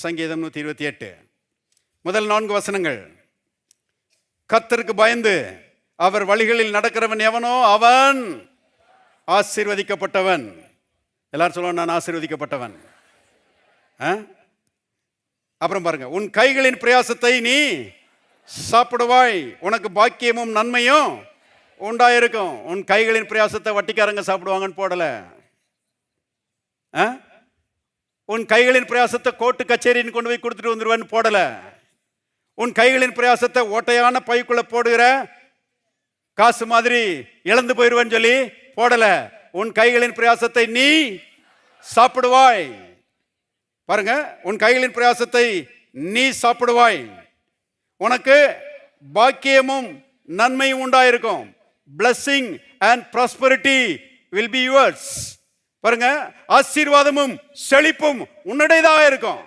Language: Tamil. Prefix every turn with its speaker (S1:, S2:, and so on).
S1: சங்கீதம் 128 முதல் 4 வசனங்கள். கர்த்தருக்கு பயந்து அவர் வழிகளில் நடக்கிறவன் எவனோ அவன் ஆசீர்வதிக்கப்பட்டவன். எல்லாரும் சொல்லுவாங்க, நான் ஆசீர்வதிக்கப்பட்டவன். அப்புறம் பாருங்க, உன் கைகளின் பிரயாசத்தை நீ சாப்பிடுவாய், உனக்கு பாக்கியமும் நன்மையும் உண்டாயிருக்கும். உன் கைகளின் பிரயாசத்தை வட்டிக்காரங்க சாப்பிடுவாங்கன்னு போடல. உன் கைகளின் பிரயாசத்தை கோர்ட்டு கச்சேரின்னு கொண்டு போய் கொடுத்துட்டு வந்துருவான்னு போடல. உன் கைகளின் பிரயாசத்தை ஓட்டையான பைக்குள்ள போடுகிற காசு மாதிரி இழந்து போயிடுவேன்னு சொல்லி போடல. உன் கைகளின் பிரயாசத்தை நீ சாப்பிடுவாய். பாருங்க, உன் கைகளின் பிரயாசத்தை நீ சாப்பிடுவாய், உனக்கு பாக்கியமும் நன்மையும் உண்டாயிருக்கும். blessing and prosperity will be yours. பாருங்க, ஆசீர்வாதமும் செழிப்பும் உன்னுடையதாக இருக்கும்.